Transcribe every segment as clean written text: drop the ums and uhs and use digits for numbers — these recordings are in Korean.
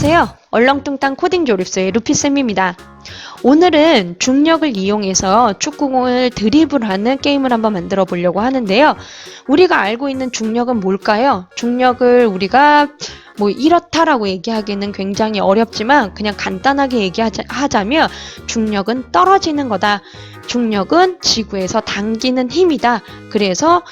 안녕하세요. 얼렁뚱땅 코딩 조립소의 루피쌤입니다. 오늘은 중력을 이용해서 축구공을 드리블하는 게임을 한번 만들어 보려고 하는데요. 우리가 알고 있는 중력은 뭘까요? 중력을 우리가 이렇다라고 얘기하기는 굉장히 어렵지만 그냥 간단하게 얘기하자면 중력은 떨어지는 거다. 중력은 지구에서 당기는 힘이다. 그래서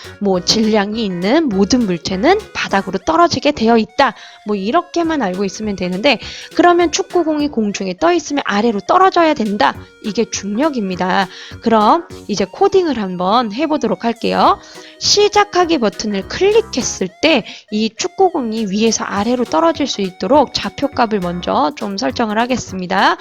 질량이 있는 모든 물체는 바닥으로 떨어지게 되어 있다. 이렇게만 알고 있으면 되는데, 그러면 축구공이 공중에 떠 있으면 아래로 떨어져야 된다. 이게 중력입니다. 그럼 이제 코딩을 한번 해보도록 할게요. 시작하기 버튼을 클릭했을 때 이 축구공이 위에서 아래로 떨어질 수 있도록 좌표값을 먼저 좀 설정을 하겠습니다.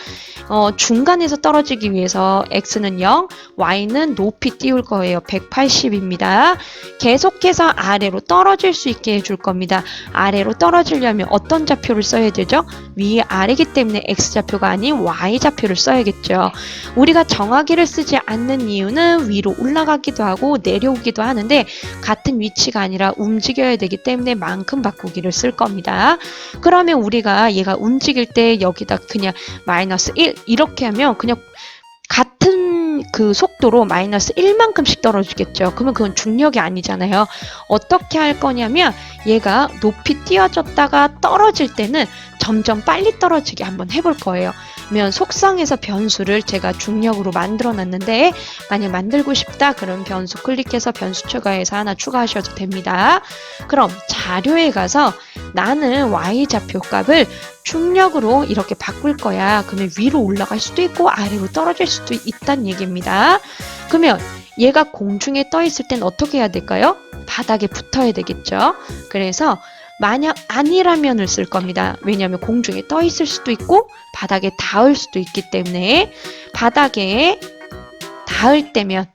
중간에서 떨어지기 위해서 x는 0, y는 높이 띄울 거예요. 180입니다. 계속해서 아래로 떨어질 수 있게 해줄 겁니다. 아래로 떨어지려면 어떤 좌표를 써야 되죠? 위 아래이기 때문에 x좌표가 아닌 y좌표를 써야겠죠. 우리가 정하기를 쓰지 않는 이유는 위로 올라가기도 하고 내려오기도 하는데 같은 위치가 아니라 움직여야 되기 때문에 만큼 바꾸기를 쓸 겁니다. 그러면 우리가 얘가 움직일 때 여기다 그냥 -1 이렇게 하면 그냥 같은 그 속도로 -1만큼씩 떨어지겠죠. 그러면 그건 중력이 아니잖아요. 어떻게 할 거냐면 얘가 높이 띄어졌다가 떨어질 때는 점점 빨리 떨어지게 한번 해볼 거예요. 그러면 속성에서 변수를 제가 중력으로 만들어 놨는데 만약 만들고 싶다 그럼 변수 클릭해서 변수 추가해서 하나 추가하셔도 됩니다. 그럼 자료에 가서 나는 y좌표 값을 중력으로 이렇게 바꿀 거야. 그러면 위로 올라갈 수도 있고 아래로 떨어질 수도 있다는 얘기입니다. 그러면 얘가 공중에 떠 있을 땐 어떻게 해야 될까요? 바닥에 붙어야 되겠죠. 그래서 만약 아니라면을 쓸 겁니다. 왜냐하면 공중에 떠 있을 수도 있고 바닥에 닿을 수도 있기 때문에 바닥에 닿을 때면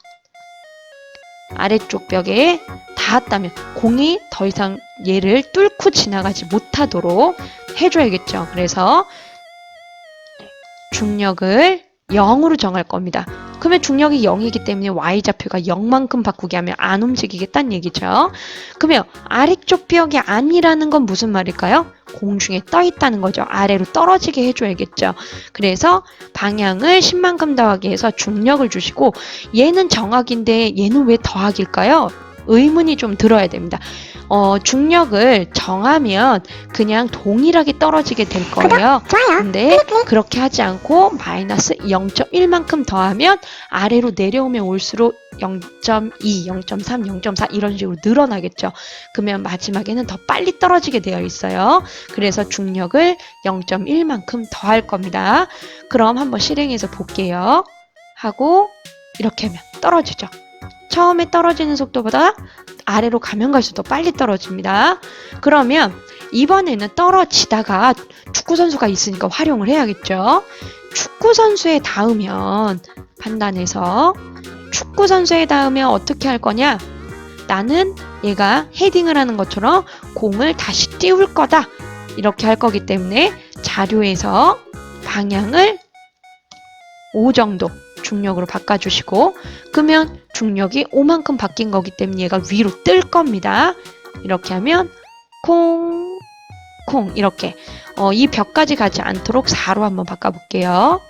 아래쪽 벽에 닿았다면 공이 더 이상 얘를 뚫고 지나가지 못하도록 해줘야겠죠. 그래서 중력을 0으로 정할 겁니다. 그러면 중력이 0이기 때문에 y좌표가 0만큼 바꾸게 하면 안 움직이겠다는 얘기죠. 그러면 아래쪽 벽이 아니라는 건 무슨 말일까요? 공중에 떠 있다는 거죠. 아래로 떨어지게 해줘야겠죠. 그래서 방향을 10만큼 더하기 해서 중력을 주시고 얘는 정학인데 얘는 왜 더하기일까요? 의문이 좀 들어야 됩니다. 중력을 정하면 그냥 동일하게 떨어지게 될 거예요. 근데 그렇게 하지 않고 -0.1만큼 더하면 아래로 내려오면 올수록 0.2, 0.3, 0.4 이런 식으로 늘어나겠죠. 그러면 마지막에는 더 빨리 떨어지게 되어 있어요. 그래서 중력을 0.1만큼 더할 겁니다. 그럼 한번 실행해서 볼게요. 하고 이렇게 하면 떨어지죠. 처음에 떨어지는 속도보다 아래로 가면 갈수록 더 빨리 떨어집니다. 그러면 이번에는 떨어지다가 축구선수가 있으니까 활용을 해야겠죠. 축구선수에 닿으면 판단해서 축구선수에 닿으면 어떻게 할 거냐? 나는 얘가 헤딩을 하는 것처럼 공을 다시 띄울 거다. 이렇게 할 거기 때문에 자료에서 방향을 5 정도 중력으로 바꿔주시고 그러면 중력이 5만큼 바뀐 거기 때문에 얘가 위로 뜰 겁니다. 이렇게 하면 콩 이렇게 이 벽까지 가지 않도록 4로 한번 바꿔볼게요.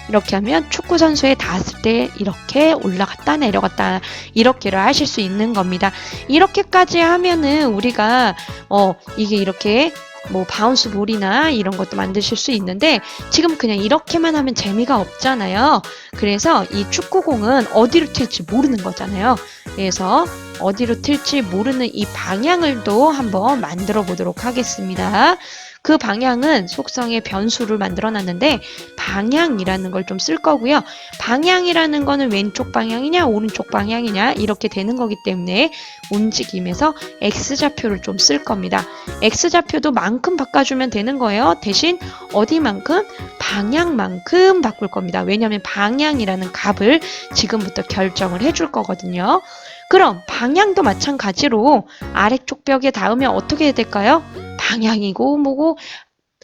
이렇게 하면 축구선수에 닿았을 때 이렇게 올라갔다 내려갔다 이렇게를 하실 수 있는 겁니다. 이렇게까지 하면은 우리가 이게 이렇게 바운스 볼이나 이런 것도 만드실 수 있는데 지금 그냥 이렇게만 하면 재미가 없잖아요. 그래서 이 축구공은 어디로 튈지 모르는 거잖아요. 그래서 어디로 튈지 모르는 이 방향을도 한번 만들어 보도록 하겠습니다. 그 방향은 속성의 변수를 만들어 놨는데 방향이라는 걸 좀 쓸 거고요. 방향이라는 거는 왼쪽 방향이냐 오른쪽 방향이냐 이렇게 되는 거기 때문에 움직임에서 x좌표를 좀 쓸 겁니다. x좌표도 만큼 바꿔주면 되는 거예요. 대신 어디만큼? 방향만큼 바꿀 겁니다. 왜냐하면 방향이라는 값을 지금부터 결정을 해줄 거거든요. 그럼 방향도 마찬가지로 아래쪽 벽에 닿으면 어떻게 해야 될까요? 방향이고 뭐고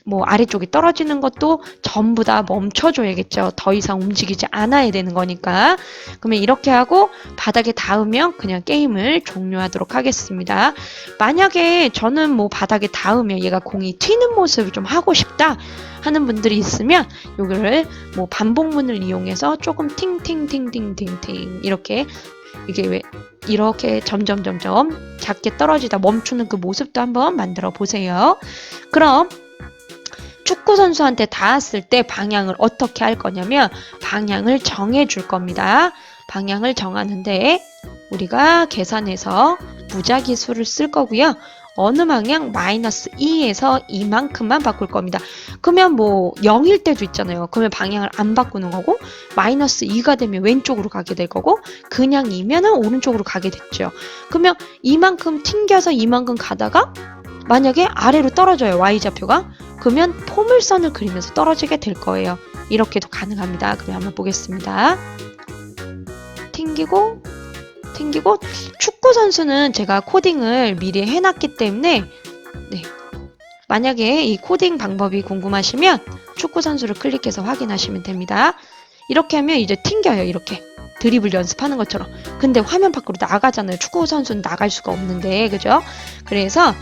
뭐 아래쪽이 떨어지는 것도 전부 다 멈춰줘야겠죠. 더 이상 움직이지 않아야 되는 거니까. 그러면 이렇게 하고 바닥에 닿으면 그냥 게임을 종료하도록 하겠습니다. 만약에 저는 뭐 바닥에 닿으면 얘가 공이 튀는 모습을 좀 하고 싶다 하는 분들이 있으면 요거를 뭐 반복문을 이용해서 조금 팅팅팅팅팅팅 이렇게 이게 왜 이렇게 점점 작게 떨어지다 멈추는 그 모습도 한번 만들어 보세요. 그럼 축구 선수한테 닿았을 때 방향을 어떻게 할 거냐면 방향을 정해 줄 겁니다. 방향을 정하는데 우리가 계산해서 무작위 수를 쓸 거고요. 어느 방향? 마이너스 2에서 이만큼만 바꿀 겁니다. 그러면 뭐 0일 때도 있잖아요. 그러면 방향을 안 바꾸는 거고 마이너스 2가 되면 왼쪽으로 가게 될 거고 그냥 2면은 오른쪽으로 가게 됐죠. 그러면 이만큼 튕겨서 이만큼 가다가 만약에 아래로 떨어져요. Y좌표가. 그러면 포물선을 그리면서 떨어지게 될 거예요. 이렇게도 가능합니다. 그럼 한번 보겠습니다. 튕기고 축구 선수는 제가 코딩을 미리 해놨기 때문에 만약에 이 코딩 방법이 궁금하시면 축구 선수를 클릭해서 확인하시면 됩니다. 이렇게 하면 이제 튕겨요. 이렇게 드리블 연습하는 것처럼. 근데 화면 밖으로 나가잖아요. 축구 선수는 나갈 수가 없는데 그죠? 그래서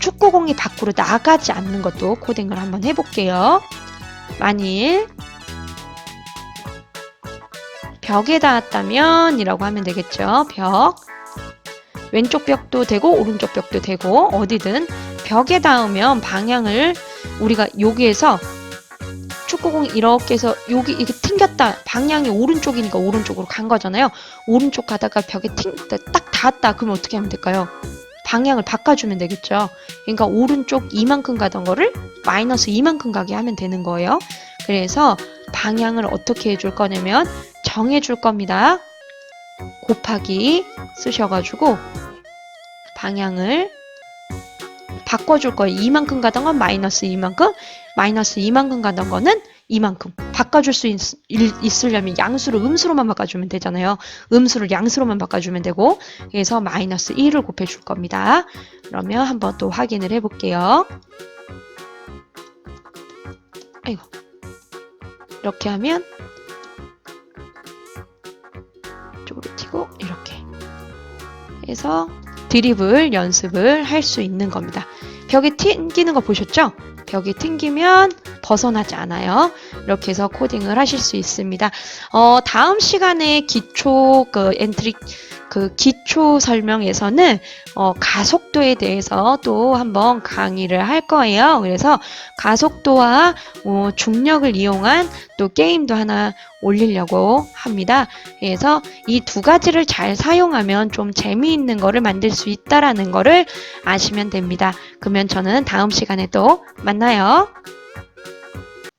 축구공이 밖으로 나가지 않는 것도 코딩을 한번 해볼게요. 만일 벽에 닿았다면 이라고 하면 되겠죠. 벽. 왼쪽 벽도 되고 오른쪽 벽도 되고 어디든 벽에 닿으면 방향을 우리가 여기에서 축구공이 이렇게 해서 여기 이렇게 튕겼다. 방향이 오른쪽이니까 오른쪽으로 간 거잖아요. 오른쪽 가다가 벽에 딱 닿았다. 그러면 어떻게 하면 될까요? 방향을 바꿔주면 되겠죠. 그러니까 오른쪽 이만큼 가던 거를 마이너스 이만큼 가게 하면 되는 거예요. 그래서 방향을 어떻게 해줄 거냐면 정해줄 겁니다. 곱하기 쓰셔가지고 방향을 바꿔줄 거예요. 이만큼 가던 건 마이너스 이만큼, 마이너스 이만큼 가던 거는 이만큼. 바꿔줄 수 있으려면 양수를 음수로만 바꿔주면 되잖아요. 음수를 양수로만 바꿔주면 되고 그래서 마이너스 1을 곱해줄 겁니다. 그러면 한번 또 확인을 해볼게요. 아이고 이렇게 하면 이쪽으로 튀고 이렇게 해서 드리블 연습을 할 수 있는 겁니다. 벽에 튕기는 거 보셨죠? 벽에 튕기면 벗어나지 않아요. 이렇게 해서 코딩을 하실 수 있습니다. 다음 시간에 기초 기초 설명에서는 가속도에 대해서 또 한번 강의를 할 거예요. 그래서 가속도와 중력을 이용한 또 게임도 하나 올리려고 합니다. 그래서 이 두 가지를 잘 사용하면 좀 재미있는 거를 만들 수 있다라는 거를 아시면 됩니다. 그러면 저는 다음 시간에 또 만나요.